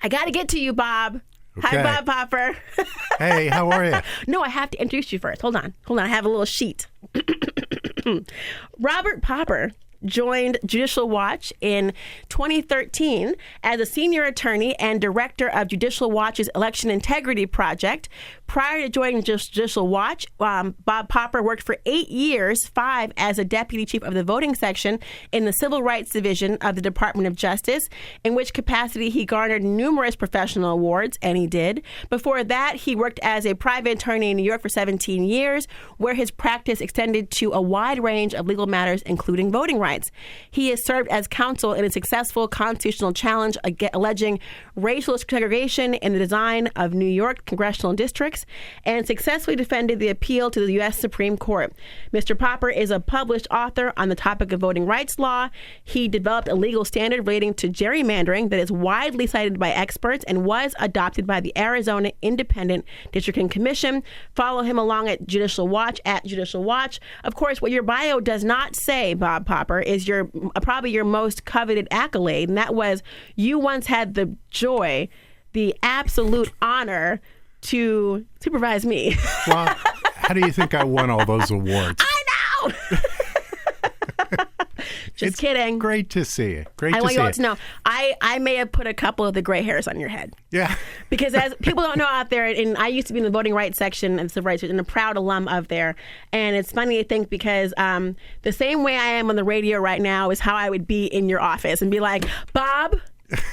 I got to get to you, Bob. Okay. Hi, Bob Popper. Hey, how are you? No, I have to introduce you first. Hold on. I have a little sheet. Robert Popper joined Judicial Watch in 2013 as a senior attorney and director of Judicial Watch's Election Integrity Project. Prior to joining Judicial Watch, Bob Popper worked for 8 years, 5 as a deputy chief of the voting section in the Civil Rights Division of the Department of Justice, in which capacity he garnered numerous professional awards, and he did. Before that, he worked as a private attorney in New York for 17 years, where his practice extended to a wide range of legal matters, including voting rights. He has served as counsel in a successful constitutional challenge alleging racial segregation in the design of New York congressional districts, and successfully defended the appeal to the U.S. Supreme Court. Mr. Popper is a published author on the topic of voting rights law. He developed a legal standard relating to gerrymandering that is widely cited by experts and was adopted by the Arizona Independent Districting Commission. Follow him along at Judicial Watch, at Judicial Watch. Of course, what your bio does not say, Bob Popper, is probably your most coveted accolade, and that was you once had the joy, the absolute honor to supervise me. Well, how do you think I won all those awards? I know! Just kidding. Great to see you. I want you all to know, I may have put a couple of the gray hairs on your head. Yeah. Because as people don't know out there, and I used to be in the voting rights section and civil rights and a proud alum of there. And it's funny to think because the same way I am on the radio right now is how I would be in your office and be like, Bob,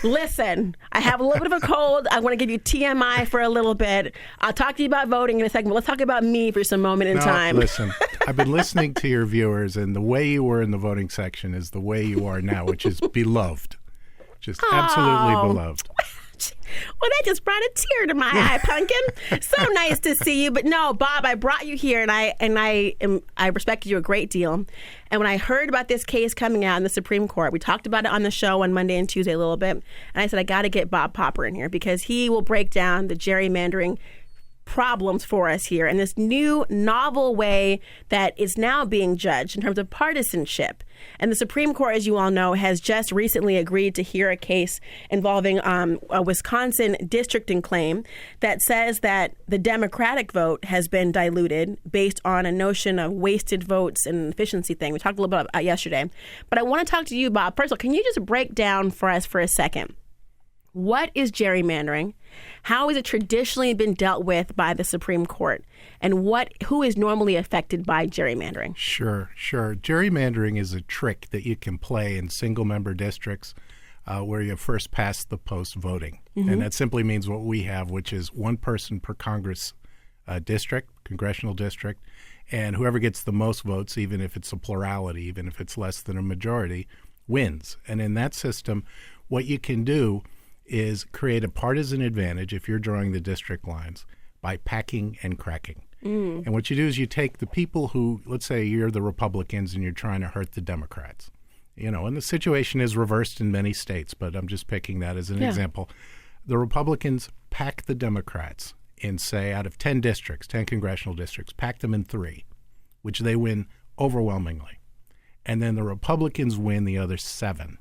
listen, I have a little bit of a cold. I want to give you TMI for a little bit. I'll talk to you about voting in a second, but let's talk about me for some moment in time. Listen, I've been listening to your viewers, and the way you were in the voting section is the way you are now, which is beloved. Just absolutely beloved. Well, that just brought a tear to my eye, Pumpkin. So nice to see you. But no, Bob, I brought you here, and I respected you a great deal. And when I heard about this case coming out in the Supreme Court, we talked about it on the show on Monday and Tuesday a little bit. And I said, I got to get Bob Popper in here because he will break down the gerrymandering problems for us here in this new novel way that is now being judged in terms of partisanship. And the Supreme Court, as you all know, has just recently agreed to hear a case involving a Wisconsin districting claim that says that the Democratic vote has been diluted based on a notion of wasted votes and efficiency thing. We talked a little bit about yesterday. But I want to talk to you, Bob. First of all, can you just break down for us for a second? What is gerrymandering? How has it traditionally been dealt with by the Supreme Court? And who is normally affected by gerrymandering? Sure. Gerrymandering is a trick that you can play in single-member districts where you first past the post voting. Mm-hmm. And that simply means what we have, which is one person per Congress district, congressional district, and whoever gets the most votes, even if it's a plurality, even if it's less than a majority, wins. And in that system, what you can do is create a partisan advantage if you're drawing the district lines by packing and cracking. And what you do is you take the people who, let's say you're the Republicans and you're trying to hurt the Democrats. And the situation is reversed in many states, but I'm just picking that as an example. The Republicans pack the Democrats in, say, out of 10 districts, 10 congressional districts, pack them in 3, which they win overwhelmingly. And then the Republicans win the other 7.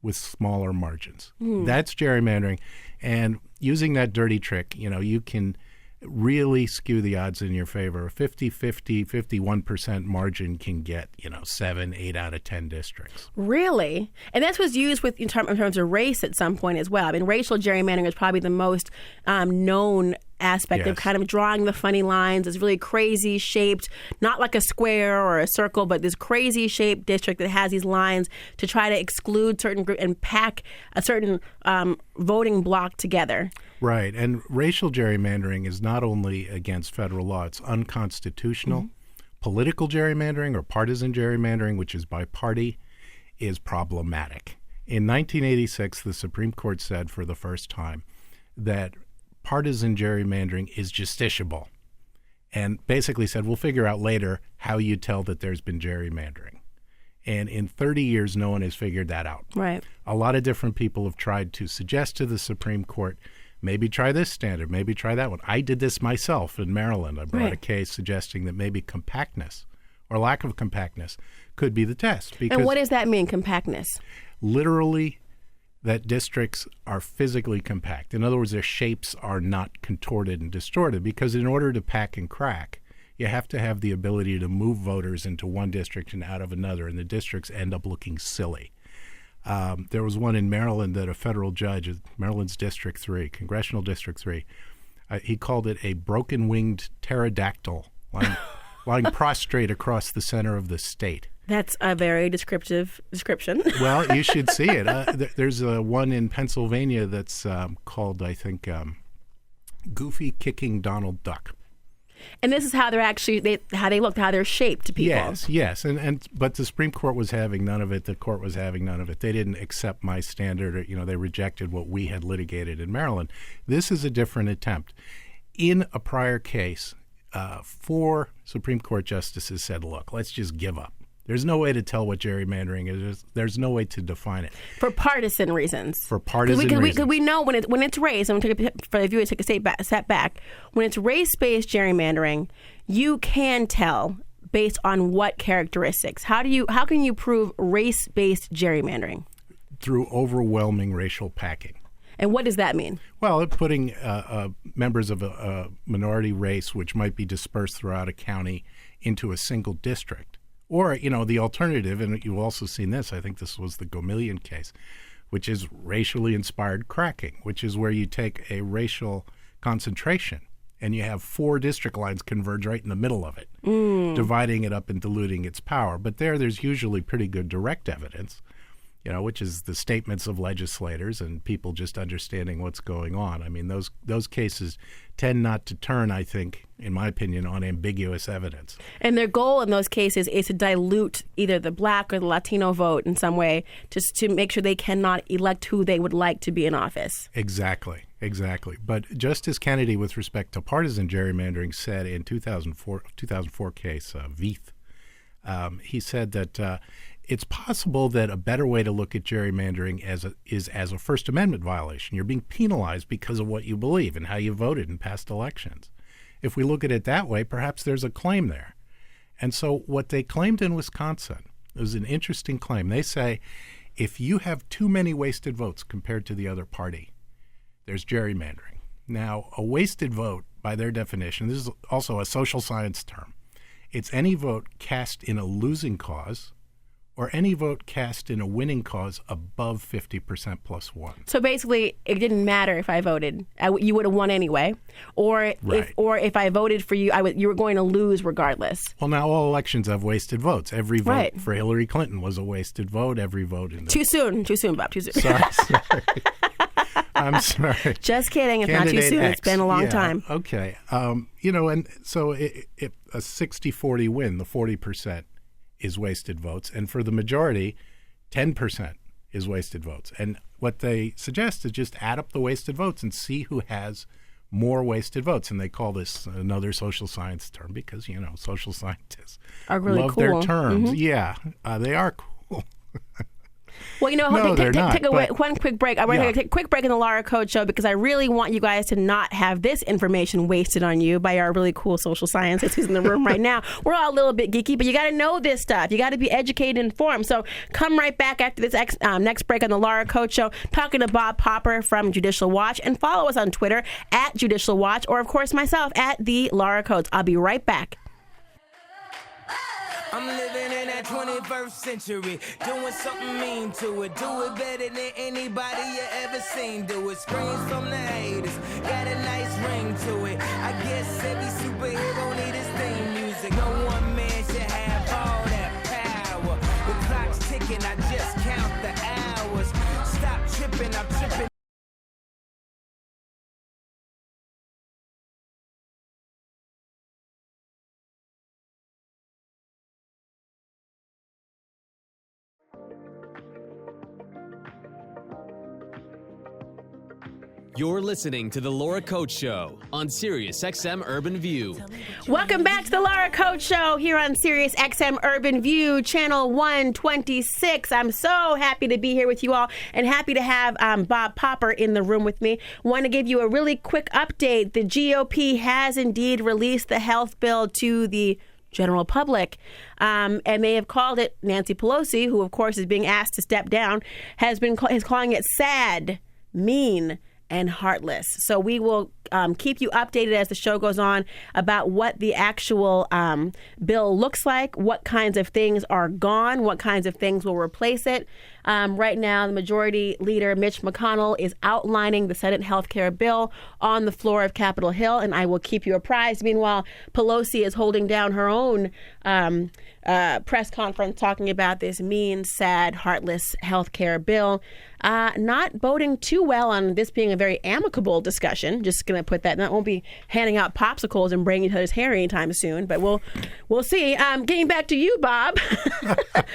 With smaller margins. That's gerrymandering. And using that dirty trick, you can really skew the odds in your favor. A 50-50, 51% margin can get, 7, 8 out of 10 districts. Really? And that was used in terms of race at some point as well. I mean, racial gerrymandering is probably the most known aspect of kind of drawing the funny lines. It's really crazy shaped, not like a square or a circle, but this crazy shaped district that has these lines to try to exclude certain groups and pack a certain voting block together. Right. And racial gerrymandering is not only against federal law, it's unconstitutional. Mm-hmm. Political gerrymandering or partisan gerrymandering, which is by party, is problematic. In 1986, the Supreme Court said for the first time that partisan gerrymandering is justiciable and basically said, we'll figure out later how you tell that there's been gerrymandering. And in 30 years, no one has figured that out. Right. A lot of different people have tried to suggest to the Supreme Court, maybe try this standard, maybe try that one. I did this myself in Maryland. I brought a case suggesting that maybe compactness or lack of compactness could be the test. And what does that mean, compactness? Literally that districts are physically compact. In other words, their shapes are not contorted and distorted, because in order to pack and crack, you have to have the ability to move voters into one district and out of another, and the districts end up looking silly. There was one in Maryland that a federal judge, Maryland's District 3, Congressional District 3, he called it a broken-winged pterodactyl lying prostrate across the center of the state. That's a very descriptive description. Well, you should see it. There's one in Pennsylvania that's called, I think, Goofy Kicking Donald Duck. And this is how they're actually how they look, how they're shaped to people. Yes, but the Supreme Court was having none of it. The court was having none of it. They didn't accept my standard. Or, they rejected what we had litigated in Maryland. This is a different attempt. In a prior case, 4 Supreme Court justices said, "Look, let's just give up. There's no way to tell what gerrymandering is. There's no way to define it." For partisan reasons. Reasons. Because we know when it's race, and for the viewers to take a step back, when it's race-based gerrymandering, you can tell based on what characteristics. How can you prove race-based gerrymandering? Through overwhelming racial packing. And what does that mean? Well, putting members of a minority race, which might be dispersed throughout a county, into a single district. Or, the alternative, and you've also seen this, I think this was the Gomillion case, which is racially inspired cracking, which is where you take a racial concentration and you have 4 district lines converge right in the middle of it, dividing it up and diluting its power. But there's usually pretty good direct evidence, which is the statements of legislators and people just understanding what's going on. I mean, those cases tend not to turn, I think, in my opinion, on ambiguous evidence. And their goal in those cases is to dilute either the black or the Latino vote in some way, just to make sure they cannot elect who they would like to be in office. Exactly. But Justice Kennedy, with respect to partisan gerrymandering, said in 2004 case, Veith, he said that it's possible that a better way to look at gerrymandering is as a First Amendment violation. You're being penalized because of what you believe and how you voted in past elections. If we look at it that way, perhaps there's a claim there. And so what they claimed in Wisconsin was an interesting claim. They say if you have too many wasted votes compared to the other party, there's gerrymandering. Now, a wasted vote, by their definition, this is also a social science term, it's any vote cast in a losing cause or any vote cast in a winning cause above 50% plus 1. So basically, it didn't matter if I voted; you would have won anyway. Or if I voted for you, you were going to lose regardless. Well, now all elections have wasted votes. Every vote for Hillary Clinton was a wasted vote. Every vote in the too soon, Bob. Too soon. Sorry. I'm sorry. Just kidding. It's not too soon. It's been a long time. Okay. And so a 60-40 win, the 40%. Is wasted votes, and for the majority, 10% is wasted votes. And what they suggest is just add up the wasted votes and see who has more wasted votes. And they call this another social science term because, social scientists are really love cool. their terms. Mm-hmm. Yeah, they are cool. Well, take one quick break. I want to take a quick break in the Laura Code Show because I really want you guys to not have this information wasted on you by our really cool social scientists who's in the room right now. We're all a little bit geeky, but you got to know this stuff. You got to be educated and informed. So come right back after this next break on the Laura Code Show, talking to Bob Popper from Judicial Watch, and follow us on Twitter at Judicial Watch, or of course myself at the Laura Codes. I'll be right back. I'm living in that 21st century, doing something mean to it. Do it better than anybody you ever seen. Do it. Screams from the haters, got a nice ring to it. I guess every superhero need his theme music. No one man should have all that power. The clock's ticking, I just count the hours. Stop tripping, I'm tripping. You're listening to The Laura Coach Show on SiriusXM Urban View. Welcome back to The Laura Coach Show here on SiriusXM Urban View, channel 126. I'm so happy to be here with you all and happy to have Bob Popper in the room with me. Want to give you a really quick update. The GOP has indeed released the health bill to the general public. And they have called it, Nancy Pelosi, who of course is being asked to step down, is calling it sad, mean, and heartless. So we will keep you updated as the show goes on about what the actual bill looks like, what kinds of things are gone, what kinds of things will replace it. Right now, the Majority Leader Mitch McConnell is outlining the Senate health care bill on the floor of Capitol Hill, and I will keep you apprised. Meanwhile, Pelosi is holding down her own press conference talking about this mean, sad, heartless health care bill. Not voting too well on this being a very amicable discussion. Just going to put that. That won't be handing out popsicles and braiding each other's hair anytime soon, but we'll see. Getting back to you, Bob.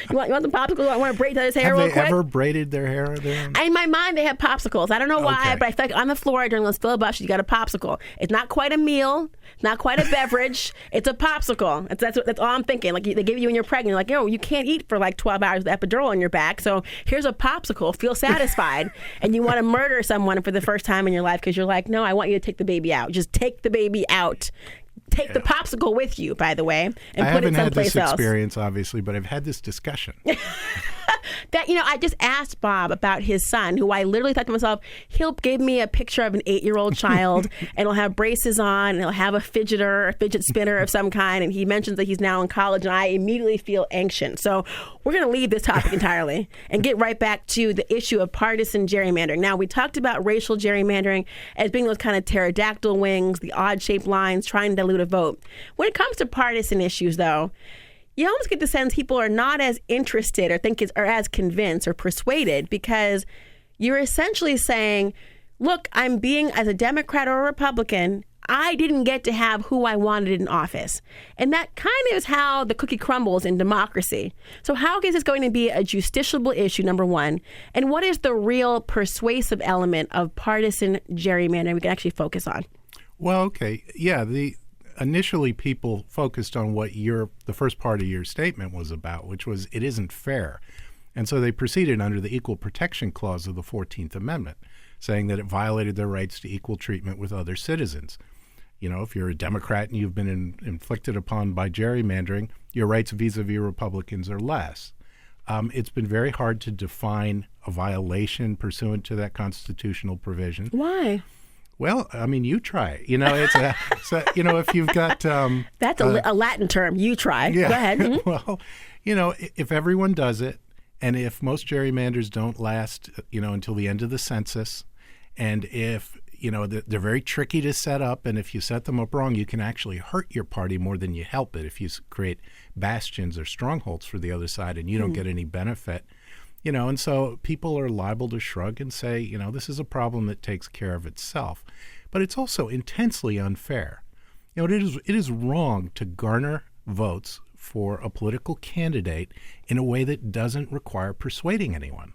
you want some popsicles? I want to braid each other's hair real quick. Have they ever braided their hair there? In my mind, they have popsicles. I don't know why, but I feel like on the floor during the filibuster, you got a popsicle. It's not quite a meal. It's not quite a beverage. It's a popsicle. That's all I'm thinking. Like they give you when you're pregnant. Like, you can't eat for like 12 hours with epidural on your back. So here's a popsicle. Feel satisfied. And you want to murder someone for the first time in your life because you're like, no, I want you to take the baby out. Just take the baby out. Take the popsicle with you, by the way, and put it someplace else. I haven't had this experience, obviously, but I've had this discussion. I just asked Bob about his son, who I literally thought to myself, he'll give me a picture of an 8-year-old child, and he'll have braces on, and he'll have a fidget spinner of some kind, and he mentions that he's now in college, and I immediately feel anxious. So we're going to leave this topic entirely and get right back to the issue of partisan gerrymandering. Now, we talked about racial gerrymandering as being those kind of pterodactyl wings, the odd-shaped lines, trying to dilute a vote. When it comes to partisan issues, though, you almost get the sense people are not as interested or as convinced or persuaded because you're essentially saying, look, I'm being, as a Democrat or a Republican, I didn't get to have who I wanted in office. And that kind of is how the cookie crumbles in democracy. So how is this going to be a justiciable issue, number one? And what is the real persuasive element of partisan gerrymandering we can actually focus on? Well, okay. Yeah, initially people focused on what the first part of your statement was about, which was it isn't fair. And so they proceeded under the Equal Protection Clause of the 14th Amendment, saying that it violated their rights to equal treatment with other citizens. If you're a Democrat and you've been inflicted upon by gerrymandering, your rights vis-a-vis Republicans are less. It's been very hard to define a violation pursuant to that constitutional provision. Why? Well, I mean, you try. If you've got that's a Latin term. You try. Yeah. Go ahead. Mm-hmm. Well, if everyone does it, and if most gerrymanders don't last, until the end of the census, and if they're very tricky to set up, and if you set them up wrong, you can actually hurt your party more than you help it if you create bastions or strongholds for the other side, and you don't get any benefit. And so people are liable to shrug and say, this is a problem that takes care of itself. But it's also intensely unfair. It is wrong to garner votes for a political candidate in a way that doesn't require persuading anyone.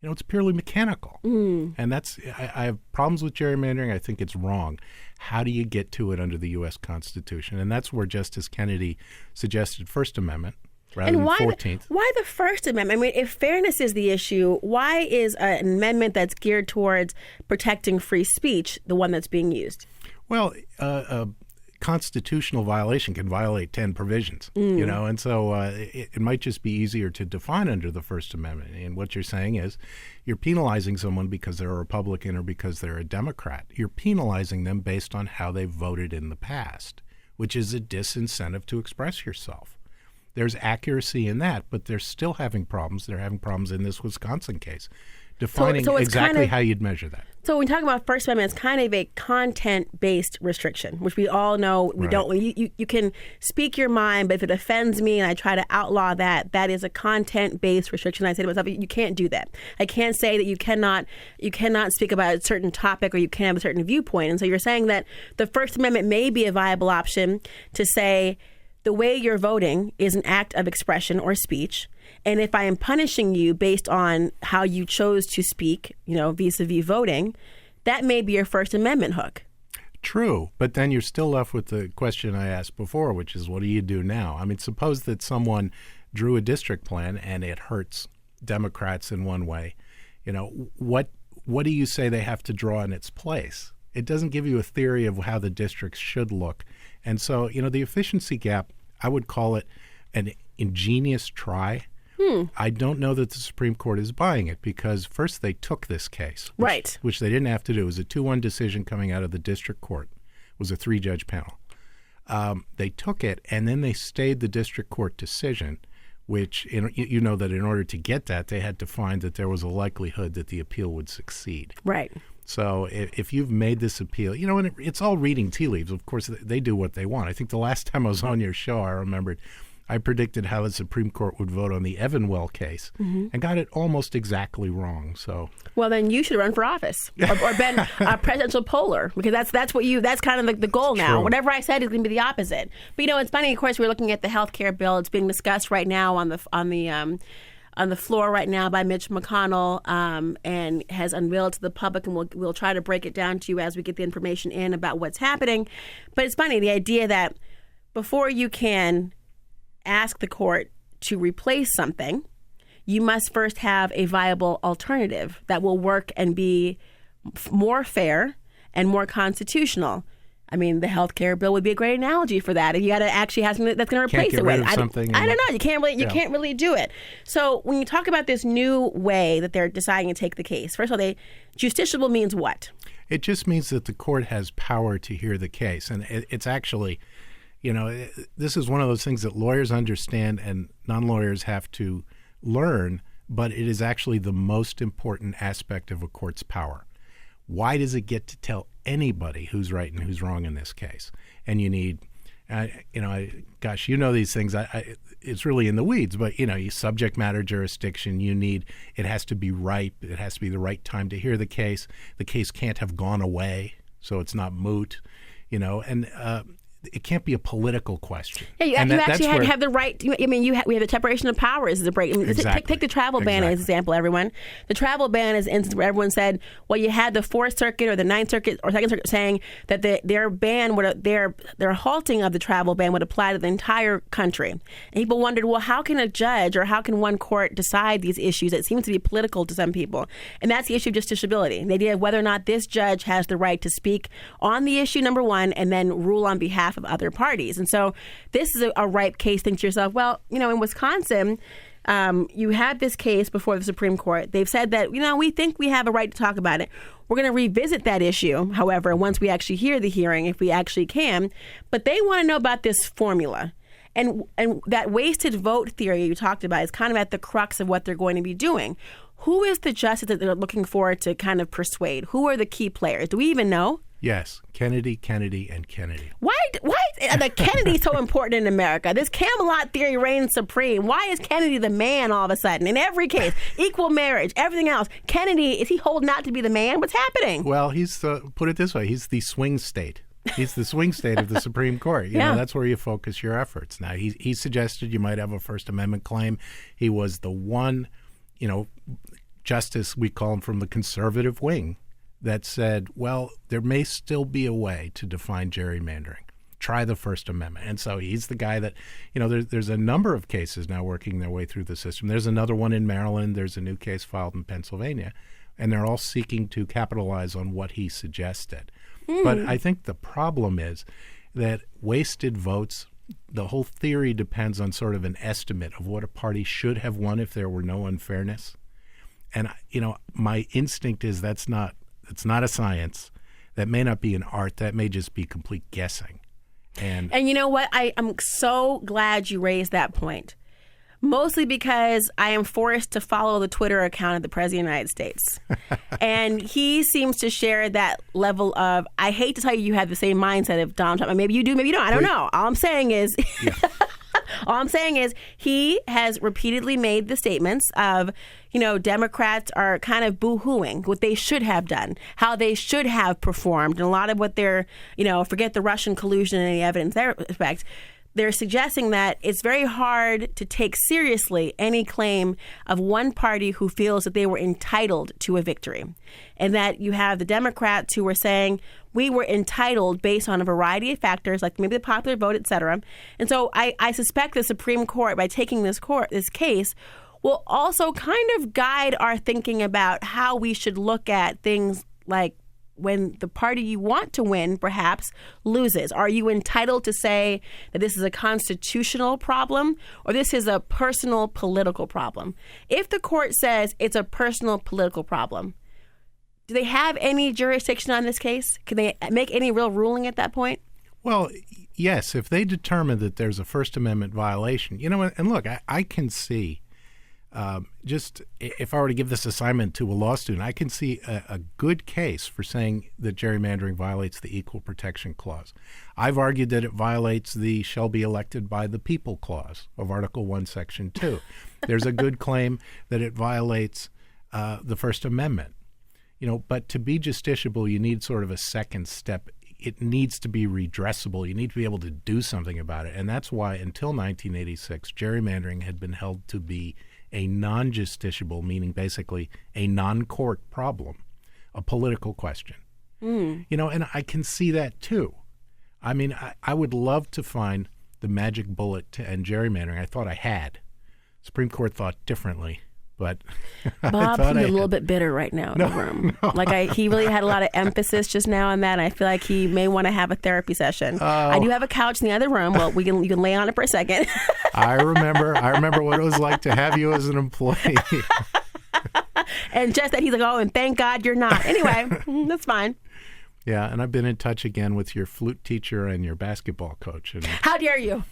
It's purely mechanical. And I have problems with gerrymandering. I think it's wrong. How do you get to it under the U.S. Constitution? And that's where Justice Kennedy suggested First Amendment. And why the First Amendment? I mean, if fairness is the issue, why is an amendment that's geared towards protecting free speech the one that's being used? Well, a constitutional violation can violate 10 provisions, and so it might just be easier to define under the First Amendment. And what you're saying is you're penalizing someone because they're a Republican or because they're a Democrat. You're penalizing them based on how they voted in the past, which is a disincentive to express yourself. There's accuracy in that, but they're still having problems. They're having problems in this Wisconsin case, defining so exactly how you'd measure that. So when we talk about First Amendment, it's kind of a content-based restriction, which we all know we don't. You can speak your mind, but if it offends me and I try to outlaw that, that is a content-based restriction. I say to myself, you can't do that. I can't say that you cannot speak about a certain topic or you can't have a certain viewpoint. And so you're saying that the First Amendment may be a viable option to say, the way you're voting is an act of expression or speech. And if I am punishing you based on how you chose to speak, vis-a-vis voting, that may be your First Amendment hook. True. But then you're still left with the question I asked before, which is, what do you do now? I mean, suppose that someone drew a district plan and it hurts Democrats in one way. What do you say they have to draw in its place? It doesn't give you a theory of how the districts should look. And so, the efficiency gap I would call it an ingenious try. I don't know that the Supreme Court is buying it because first they took this case, which they didn't have to do. It was a 2-1 decision coming out of the district court. It was a 3-judge panel. They took it, and then they stayed the district court decision, which you know that in order to get that, they had to find that there was a likelihood that the appeal would succeed. Right. So if you've made this appeal, you know, and it's all reading tea leaves. Of course, they do what they want. I think the last time I was on your show, I remembered I predicted how the Supreme Court would vote on the Evanwell case and got it almost exactly wrong. So, well, then you should run for office or been a presidential poller, because that's kind of the goal now. True. Whatever I said is going to be the opposite. But you know, it's funny. Of course, we're looking at the health care bill. It's being discussed right now on the floor right now by Mitch McConnell, and has unveiled to the public, and we'll try to break it down to you as we get the information in about what's happening. But it's funny, the idea that before you can ask the court to replace something, you must first have a viable alternative that will work and be more fair and more constitutional. I mean, the health care bill would be a great analogy for that. You got to actually have something that's going to replace it with. I don't know. You can't really do it. So when you talk about this new way that they're deciding to take the case, first of all, justiciable means what? It just means that the court has power to hear the case, and it's actually, you know, this is one of those things that lawyers understand and non-lawyers have to learn, but it is actually the most important aspect of a court's power. Why does it get to tell anybody who's right and who's wrong in this case? And you need, gosh, you know these things. It's really in the weeds, but, you know, you subject matter jurisdiction. It has to be ripe. It has to be the right time to hear the case. The case can't have gone away, so it's not moot, you know, and it can't be a political question. Yeah, you actually have the right. I mean, we have the separation of powers as a break. Exactly. Take the travel ban as an example, everyone. The travel ban is an instance where everyone said, well, you had the Fourth Circuit or the Ninth Circuit or Second Circuit saying that their ban their halting of the travel ban would apply to the entire country. And people wondered, well, how can a judge or how can one court decide these issues? It seems to be political to some people, and that's the issue of justiciability. The idea of whether or not this judge has the right to speak on the issue, number one, and then rule on behalf of other parties. And so this is a ripe case. Think to yourself, well, you know, in Wisconsin, you had this case before the Supreme Court. They've said that, you know, we think we have a right to talk about it. We're going to revisit that issue, however, once we actually hear the hearing, if we actually can. But they want to know about this formula. And that wasted vote theory you talked about is kind of at the crux of what they're going to be doing. Who is the justice that they're looking for to kind of persuade? Who are the key players? Do we even know? Yes, Kennedy, and Kennedy. Why is the Kennedy so important in America? This Camelot theory reigns supreme. Why is Kennedy the man all of a sudden? In every case, equal marriage, everything else. Kennedy, is he holding out to be the man? What's happening? Well, put it this way, he's the swing state. He's the swing state of the Supreme Court. You know, that's where you focus your efforts. Now, he suggested you might have a First Amendment claim. He was the one, you know, justice, we call him, from the conservative wing, that said, well, there may still be a way to define gerrymandering. Try the First Amendment. And so he's the guy that, you know, there's a number of cases now working their way through the system. There's another one in Maryland. There's a new case filed in Pennsylvania. And they're all seeking to capitalize on what he suggested. But I think the problem is that wasted votes, the whole theory depends on sort of an estimate of what a party should have won if there were no unfairness. And, you know, my instinct is it's not a science. That may not be an art. That may just be complete guessing. And you know what? I'm so glad you raised that point. Mostly because I am forced to follow the Twitter account of the President of the United States. And he seems to share that level of, I hate to tell you have the same mindset of Donald Trump. Maybe you do, maybe you don't. I don't know. All I'm saying is... All I'm saying is he has repeatedly made the statements of, you know, Democrats are kind of boo-hooing what they should have done, how they should have performed. And a lot of what they're, you know, forget the Russian collusion and any evidence in that respect. They're suggesting that it's very hard to take seriously any claim of one party who feels that they were entitled to a victory. And that you have the Democrats who were saying we were entitled based on a variety of factors, like maybe the popular vote, et cetera. And so I suspect the Supreme Court, by taking this case, will also kind of guide our thinking about how we should look at things like when the party you want to win perhaps loses? Are you entitled to say that this is a constitutional problem or this is a personal political problem? If the court says it's a personal political problem, do they have any jurisdiction on this case? Can they make any real ruling at that point? Well, yes, if they determine that there's a First Amendment violation, and look, I can see, just if I were to give this assignment to a law student, I can see a good case for saying that gerrymandering violates the Equal Protection Clause. I've argued that it violates the shall be elected by the people clause of Article 1, Section 2. There's a good claim that it violates the First Amendment. But to be justiciable, you need sort of a second step. It needs to be redressable. You need to be able to do something about it. And that's why until 1986, gerrymandering had been held to be a non-justiciable, meaning basically a non-court problem, a political question. And I can see that too. I mean, I would love to find the magic bullet to end gerrymandering. I thought I had. Supreme Court thought differently. But Bob seems a little bit bitter right now in the room. He really had a lot of emphasis just now on that. And I feel like he may want to have a therapy session. I do have a couch in the other room. Well, you can lay on it for a second. I remember what it was like to have you as an employee. And just that he's like, oh, and thank God you're not. Anyway, that's fine. Yeah, and I've been in touch again with your flute teacher and your basketball coach. How dare you?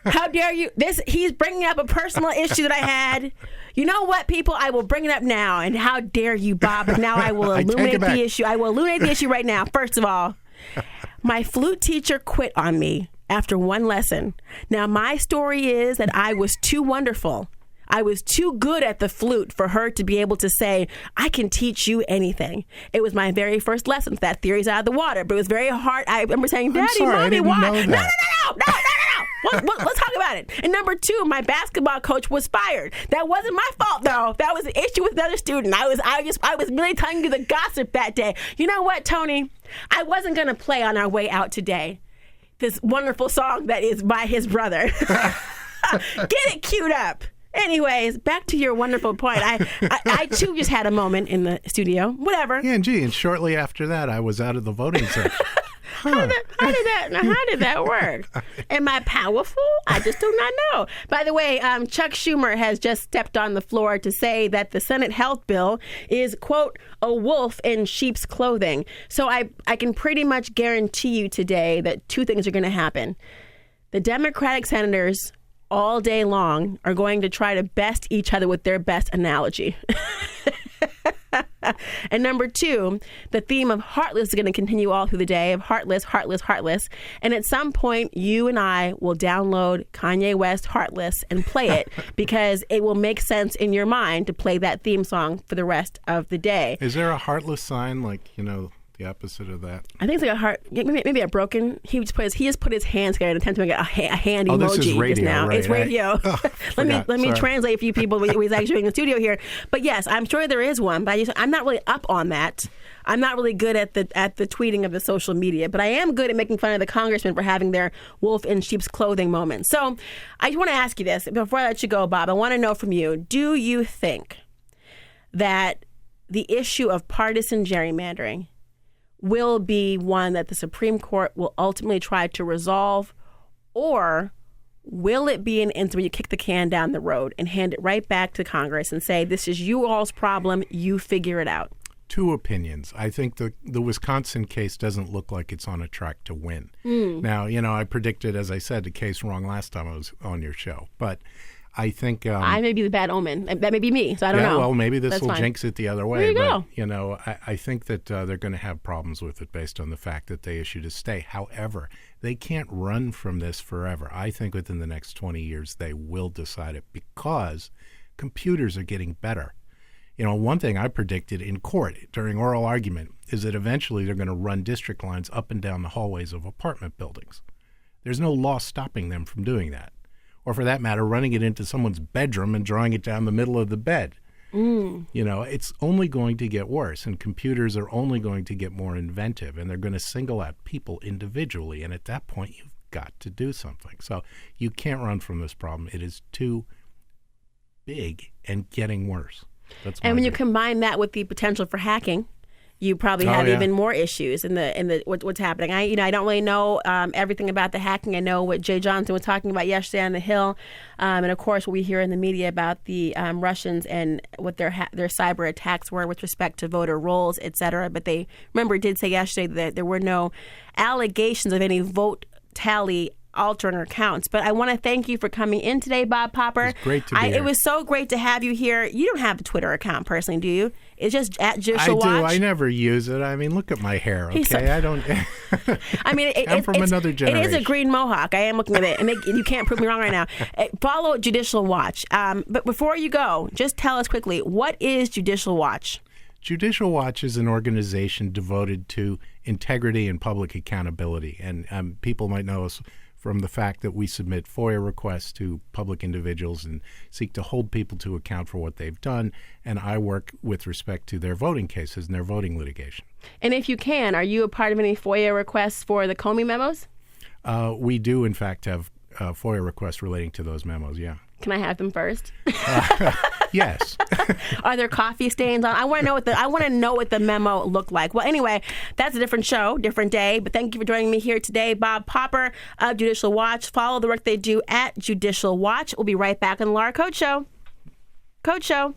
How dare you? He's bringing up a personal issue that I had. You know what, people? I will bring it up now. And how dare you, Bob? But now I will illuminate the issue. I will illuminate the issue right now. First of all, my flute teacher quit on me after one lesson. Now, my story is that I was too wonderful. I was too good at the flute for her to be able to say, I can teach you anything. It was my very first lesson. That theory's out of the water, but it was very hard. I remember saying, Daddy, Mommy, why? No. Let's talk about it. And number two, my basketball coach was fired. That wasn't my fault, though. That was an issue with another student. I was really telling you the gossip that day. You know what, Tony? I wasn't going to play on our way out today this wonderful song that is by his brother. Get it queued up. Anyways, back to your wonderful point. I too just had a moment in the studio. Whatever. Yeah, and shortly after that, I was out of the voting section. How did that work? Am I powerful? I just do not know. By the way, Chuck Schumer has just stepped on the floor to say that the Senate health bill is, quote, a wolf in sheep's clothing. So I can pretty much guarantee you today that two things are going to happen. The Democratic senators all day long are going to try to best each other with their best analogy. And number two, the theme of Heartless is going to continue all through the day, of Heartless, Heartless, Heartless. And at some point, you and I will download Kanye West Heartless and play it because it will make sense in your mind to play that theme song for the rest of the day. Is there a Heartless sign, like, the opposite of that? I think it's like a heart, maybe a broken. He just put his hands together in an attempt to make a hand emoji. This is radio, just now. Right? It's radio. Let me translate a few people who's actually in the studio here. But yes, I'm sure there is one. But I'm not really up on that. I'm not really good at the tweeting of the social media, but I am good at making fun of the congressmen for having their wolf in sheep's clothing moment. So I want to ask you this before I let you go, Bob. I want to know from you: do you think that the issue of partisan gerrymandering will be one that the Supreme Court will ultimately try to resolve, or will it be an instance where you kick the can down the road and hand it right back to Congress and say, this is you all's problem, you figure it out? Two opinions. I think the Wisconsin case doesn't look like it's on a track to win. Now, I predicted, as I said, the case wrong last time I was on your show, but I think I may be the bad omen. That may be me, so I don't know. Well, maybe this will jinx it the other way. There you go. I think that they're going to have problems with it based on the fact that they issued a stay. However, they can't run from this forever. I think within the next 20 years they will decide it because computers are getting better. One thing I predicted in court during oral argument is that eventually they're going to run district lines up and down the hallways of apartment buildings. There's no law stopping them from doing that. Or for that matter, running it into someone's bedroom and drawing it down the middle of the bed. It's only going to get worse, and computers are only going to get more inventive, and they're going to single out people individually, and at that point, you've got to do something. So you can't run from this problem. It is too big and getting worse. And when you combine that with the potential for hacking you probably have even more issues in the what's happening. I don't really know everything about the hacking. I know what Jay Johnson was talking about yesterday on the Hill, and of course what we hear in the media about the Russians and what their cyber attacks were with respect to voter rolls, et cetera. But they did say yesterday that there were no allegations of any vote tally alternate accounts. But I want to thank you for coming in today, Bob Popper. It's great to be here. It was so great to have you here. You don't have a Twitter account personally, do you? It's just at Judicial Watch. I do. I never use it. I mean, look at my hair, okay? I don't... I mean, I'm from another generation. It is a green mohawk. I am looking at it. And you can't prove me wrong right now. Follow Judicial Watch. But before you go, just tell us quickly, what is Judicial Watch? Judicial Watch is an organization devoted to integrity and public accountability. And people might know us from the fact that we submit FOIA requests to public individuals and seek to hold people to account for what they've done. And I work with respect to their voting cases and their voting litigation. And if you can, are you a part of any FOIA requests for the Comey memos? We do, in fact, have FOIA requests relating to those memos, yeah. Can I have them first? Yes. Are there coffee stains on? I want to know what the memo looked like. Well, anyway, that's a different show, different day. But thank you for joining me here today, Bob Popper of Judicial Watch. Follow the work they do at Judicial Watch. We'll be right back on the Laura Coates Show. Coates Show.